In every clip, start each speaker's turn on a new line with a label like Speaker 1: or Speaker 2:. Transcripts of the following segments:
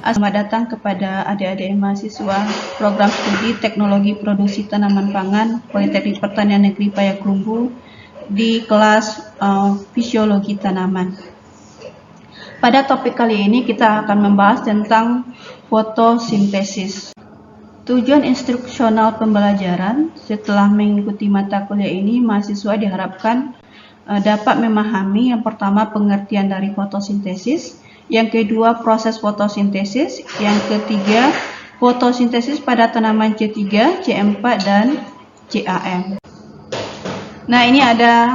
Speaker 1: Selamat datang kepada adik-adik mahasiswa program studi Teknologi Produksi Tanaman Pangan Politeknik Pertanian Negeri Payakumbuh di kelas Fisiologi Tanaman. Pada topik kali ini kita akan membahas tentang fotosintesis. Tujuan instruksional pembelajaran: setelah mengikuti mata kuliah ini, mahasiswa diharapkan dapat memahami yang pertama pengertian dari fotosintesis, yang kedua proses fotosintesis, yang ketiga fotosintesis pada tanaman C3, C4 dan CAM. Nah, ini ada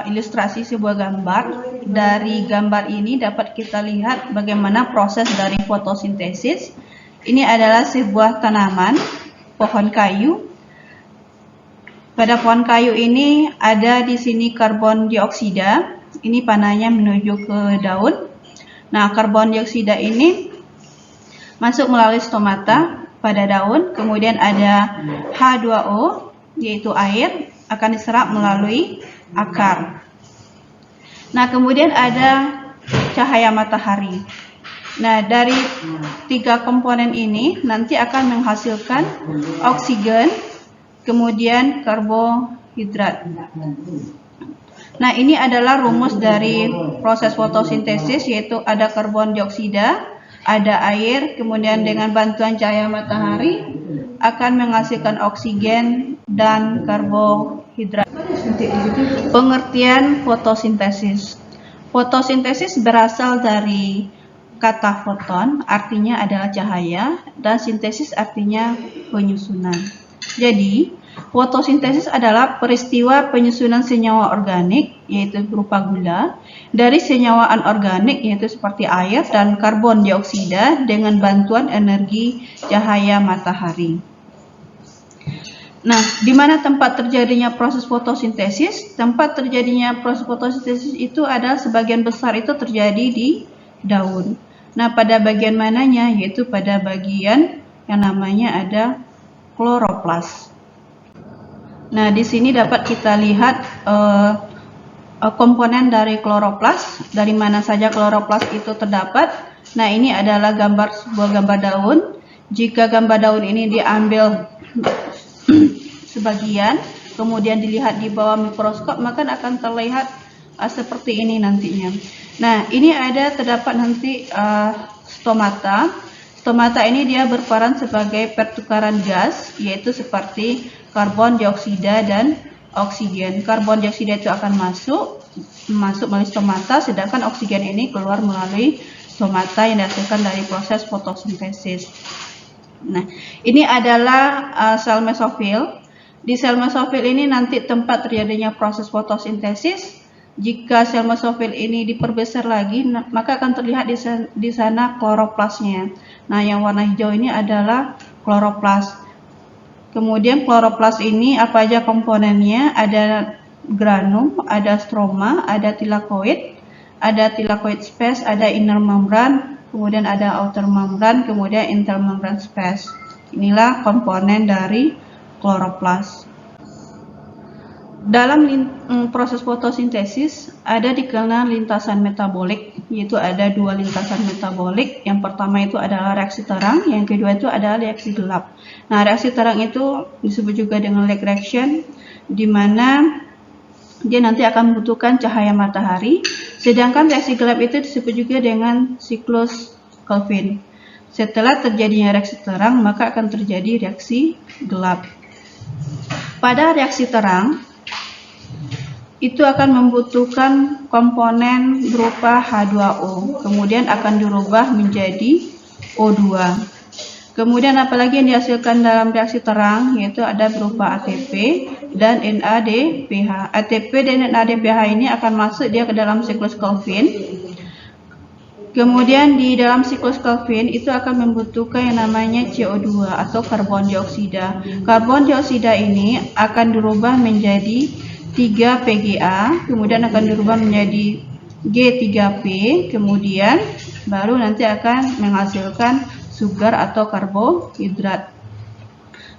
Speaker 1: ilustrasi sebuah gambar. Dari gambar ini dapat kita lihat bagaimana proses dari fotosintesis. Ini adalah sebuah tanaman, pohon kayu. Pada pohon kayu ini ada di sini karbon dioksida. Ini panahnya menuju ke daun. Nah, karbon dioksida ini masuk melalui stomata pada daun, kemudian ada H2O, yaitu air, akan diserap melalui akar. Nah, kemudian ada cahaya matahari. Nah, dari tiga komponen ini nanti akan menghasilkan oksigen, kemudian karbohidrat. Nah, ini adalah rumus dari proses fotosintesis, yaitu ada karbon dioksida, ada air, kemudian dengan bantuan cahaya matahari akan menghasilkan oksigen dan karbohidrat. Pengertian fotosintesis. Fotosintesis berasal dari kata foton, artinya adalah cahaya, dan sintesis artinya penyusunan. Jadi, fotosintesis adalah peristiwa penyusunan senyawa organik, yaitu berupa gula, dari senyawa anorganik, yaitu seperti air dan karbon dioksida dengan bantuan energi cahaya matahari. Nah, di mana tempat terjadinya proses fotosintesis? Tempat terjadinya proses fotosintesis itu adalah sebagian besar itu terjadi di daun. Nah, pada bagian mananya? Yaitu pada bagian yang namanya ada kloroplas. Nah, di sini dapat kita lihat komponen dari kloroplas, dari mana saja kloroplas itu terdapat. Nah, ini adalah sebuah gambar daun. Jika gambar daun ini diambil sebagian, kemudian dilihat di bawah mikroskop, maka akan terlihat seperti ini nantinya. Nah, ini terdapat nanti stomata. Stomata ini dia berperan sebagai pertukaran gas, yaitu seperti karbon dioksida dan oksigen. Karbon dioksida itu akan masuk melalui stomata, sedangkan oksigen ini keluar melalui stomata yang dihasilkan dari proses fotosintesis. Nah, ini adalah sel mesofil. Di sel mesofil ini nanti tempat terjadinya proses fotosintesis. Jika sel mesofil ini diperbesar lagi, maka akan terlihat di sana kloroplasnya. Nah, yang warna hijau ini adalah kloroplas. Kemudian kloroplas ini apa aja komponennya? Ada granum, ada stroma, ada tilakoid space, ada inner membran, kemudian ada outer membran, kemudian intermembran space. Inilah komponen dari kloroplas. Dalam proses fotosintesis ada dikenal lintasan metabolik, yaitu ada dua lintasan metabolik. Yang pertama itu adalah reaksi terang, yang kedua itu adalah reaksi gelap. Nah, reaksi terang itu disebut juga dengan light reaction, di mana dia nanti akan membutuhkan cahaya matahari. Sedangkan reaksi gelap itu disebut juga dengan siklus Calvin. Setelah terjadinya reaksi terang, maka akan terjadi reaksi gelap. Pada reaksi terang itu akan membutuhkan komponen berupa H2O, kemudian akan dirubah menjadi O2. Kemudian apalagi yang dihasilkan dalam reaksi terang, yaitu ada berupa ATP dan NADPH. ATP dan NADPH ini akan masuk dia ke dalam siklus Calvin. Kemudian di dalam siklus Calvin itu akan membutuhkan yang namanya CO2 atau karbon dioksida. Karbon dioksida ini akan dirubah menjadi 3PGA, kemudian akan dirubah menjadi G3P, kemudian baru nanti akan menghasilkan sugar atau karbohidrat.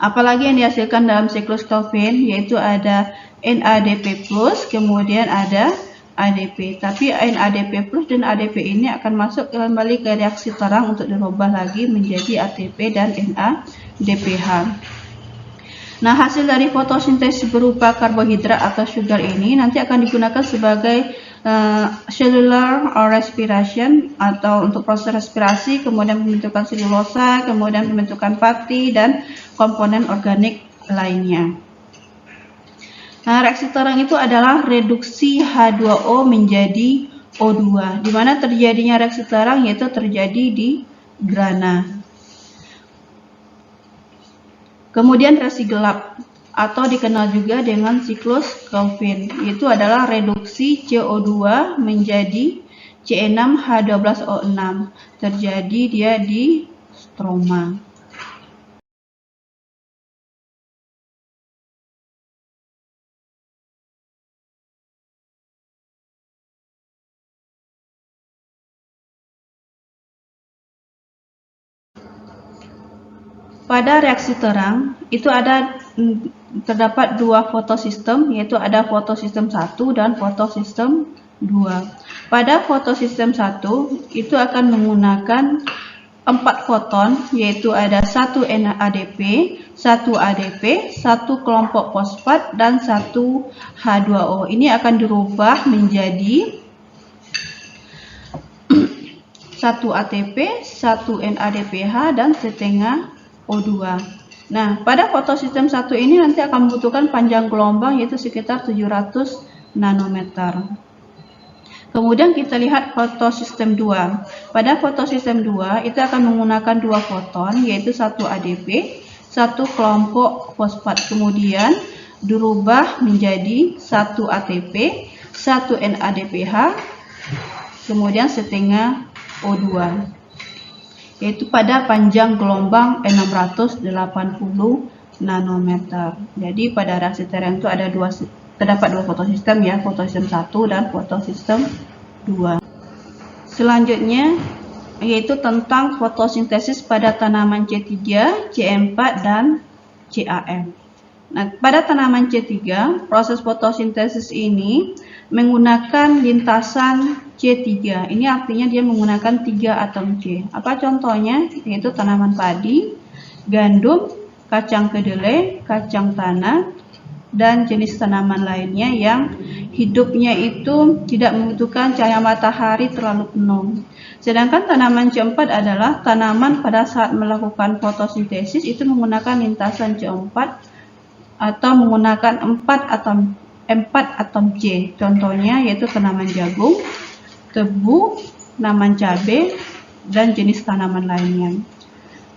Speaker 1: Apalagi yang dihasilkan dalam siklus Calvin, yaitu ada NADP+, kemudian ada ADP. Tapi NADP plus dan ADP ini akan masuk kembali ke reaksi terang untuk dirubah lagi menjadi ATP dan NADPH. Nah, hasil dari fotosintesis berupa karbohidrat atau sugar ini nanti akan digunakan sebagai cellular respiration atau untuk proses respirasi, kemudian pembentukan selulosa, kemudian pembentukan pati dan komponen organik lainnya. Nah, reaksi terang itu adalah reduksi H2O menjadi O2, di mana terjadinya reaksi terang yaitu terjadi di grana. Kemudian reaksi gelap atau dikenal juga dengan siklus Calvin, itu adalah reduksi CO2 menjadi C6H12O6, terjadi dia di stroma. Pada reaksi terang itu terdapat dua fotosistem, yaitu ada fotosistem 1 dan fotosistem 2. Pada fotosistem 1 itu akan menggunakan 4 foton, yaitu ada 1 NADP, 1 ADP, 1 kelompok fosfat dan 1 H2O. Ini akan dirubah menjadi 1 ATP, 1 NADPH dan setengah O2. Nah, pada fotosistem 1 ini nanti akan membutuhkan panjang gelombang yaitu sekitar 700 nanometer. Kemudian kita lihat fotosistem 2. Pada fotosistem 2 itu akan menggunakan 2 foton yaitu 1 ADP, 1 kelompok fosfat. Kemudian dirubah menjadi 1 ATP, 1 NADPH, kemudian setengah O2. Yaitu pada panjang gelombang 680 nanometer. Jadi pada reaksi terang itu terdapat dua fotosistem ya, fotosistem 1 dan fotosistem 2. Selanjutnya yaitu tentang fotosintesis pada tanaman C3, C4 dan CAM. Nah, pada tanaman C3, proses fotosintesis ini menggunakan lintasan C3. Ini artinya dia menggunakan 3 atom C. Apa contohnya? Yaitu tanaman padi, gandum, kacang kedelai, kacang tanah, dan jenis tanaman lainnya yang hidupnya itu tidak membutuhkan cahaya matahari terlalu penuh. Sedangkan tanaman C4 adalah tanaman pada saat melakukan fotosintesis itu menggunakan lintasan C4 atau menggunakan 4 atom C. Contohnya yaitu tanaman jagung, tebu, tanaman cabai, dan jenis tanaman lainnya.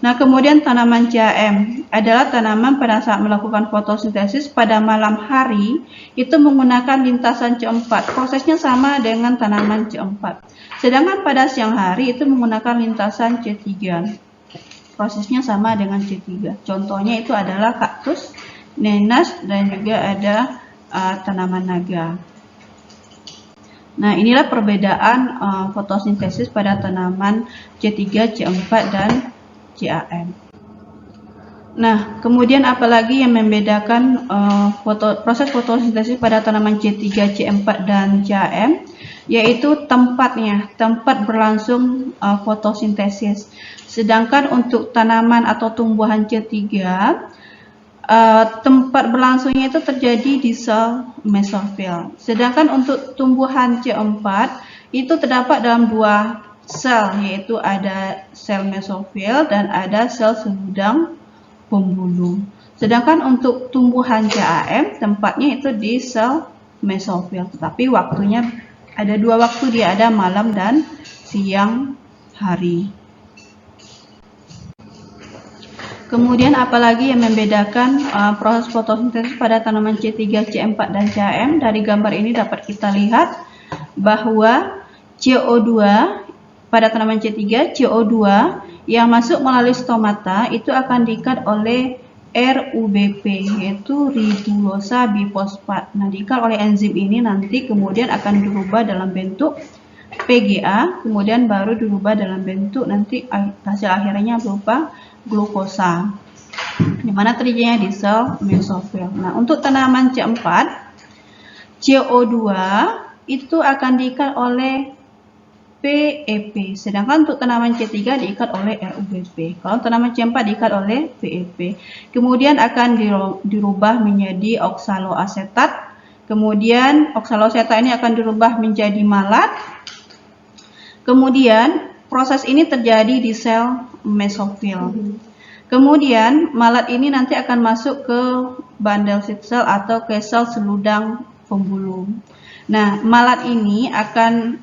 Speaker 1: Nah, kemudian tanaman CAM adalah tanaman pada saat melakukan fotosintesis pada malam hari itu menggunakan lintasan C4. Prosesnya sama dengan tanaman C4. Sedangkan pada siang hari itu menggunakan lintasan C3. Prosesnya sama dengan C3. Contohnya itu adalah kaktus, nenas, dan juga ada tanaman naga. Nah, inilah perbedaan fotosintesis pada tanaman C3, C4, dan CAM. Nah, kemudian apalagi yang membedakan proses fotosintesis pada tanaman C3, C4, dan CAM, yaitu tempat berlangsung fotosintesis. Sedangkan untuk tanaman atau tumbuhan C3, tempat berlangsungnya itu terjadi di sel mesofil. Sedangkan untuk tumbuhan C4 itu terdapat dalam 2 sel, yaitu ada sel mesofil dan ada sel seludang pembuluh. Sedangkan untuk tumbuhan CAM tempatnya itu di sel mesofil, tetapi waktunya ada 2 waktu, dia ada malam dan siang hari. Kemudian apalagi yang membedakan proses fotosintesis pada tanaman C3, C4, dan CAM? Dari gambar ini dapat kita lihat bahwa CO2 pada tanaman C3, CO2 yang masuk melalui stomata itu akan diikat oleh RUBP, yaitu ribulosa bifosfat. Nah, diikat oleh enzim ini nanti kemudian akan dirubah dalam bentuk PGA, kemudian baru dirubah dalam bentuk nanti hasil akhirnya berupa glukosa, di mana terjadinya di sel mesofil. Nah, untuk tanaman C4, CO2 itu akan diikat oleh PEP, sedangkan untuk tanaman C3 diikat oleh RUBP. Kalau tanaman C4 diikat oleh PEP. Kemudian akan dirubah menjadi oksaloasetat. Kemudian oksaloasetat ini akan dirubah menjadi malat. Kemudian proses ini terjadi di sel mesofil. Kemudian malat ini nanti akan masuk ke bandel seed cell atau ke sel seludang pembuluh. Nah, malat ini akan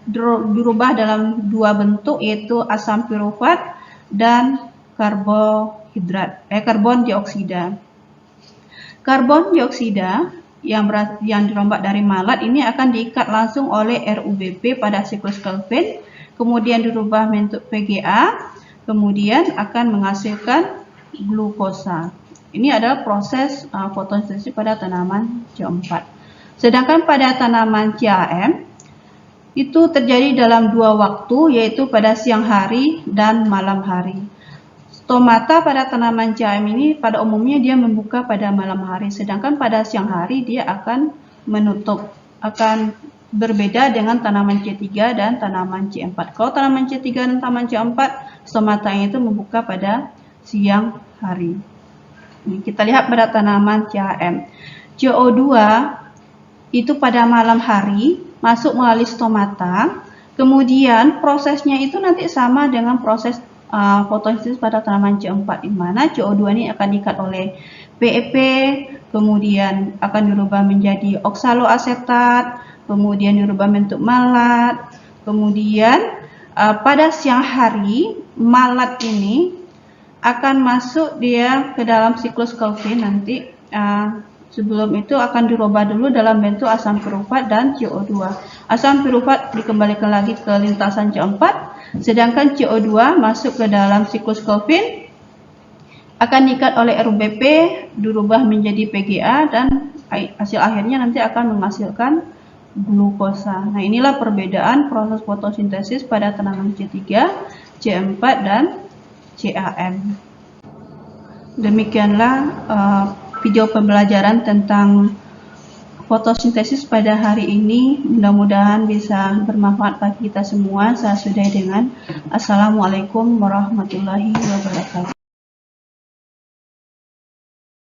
Speaker 1: dirubah dalam dua bentuk, yaitu asam pirufat dan karbon dioksida. Karbon dioksida yang dirombak dari malat ini akan diikat langsung oleh RUBP pada siklus Kelvin, kemudian dirubah bentuk PGA, kemudian akan menghasilkan glukosa. Ini adalah proses fotosintesis pada tanaman C4. Sedangkan pada tanaman CAM itu terjadi dalam dua waktu, yaitu pada siang hari dan malam hari. Stomata pada tanaman CAM ini pada umumnya dia membuka pada malam hari, sedangkan pada siang hari dia akan menutup. Akan berbeda dengan tanaman C3 dan tanaman C4. Kalau tanaman C3 dan tanaman C4, stomatanya itu membuka pada siang hari. Ini kita lihat pada tanaman CAM. CO2 itu pada malam hari masuk melalui stomata, kemudian prosesnya itu nanti sama dengan proses fotosintesis pada tanaman C4, di mana CO2 ini akan diikat oleh PEP, kemudian akan dirubah menjadi oksaloasetat, kemudian dirubah bentuk malat, kemudian pada siang hari malat ini akan masuk dia ke dalam siklus Kelvin nanti. Sebelum itu akan dirubah dulu dalam bentuk asam pirufat dan CO2. Asam pirufat dikembalikan lagi ke lintasan C4, sedangkan CO2 masuk ke dalam siklus Kelvin, akan diikat oleh RUBP, dirubah menjadi PGA, dan hasil akhirnya nanti akan menghasilkan glukosa. Nah, inilah perbedaan proses fotosintesis pada tanaman C3, C4, dan CAM. Demikianlah video pembelajaran tentang fotosintesis pada hari ini. Mudah-mudahan bisa bermanfaat bagi kita semua. Saya sudahi dengan Assalamualaikum warahmatullahi wabarakatuh.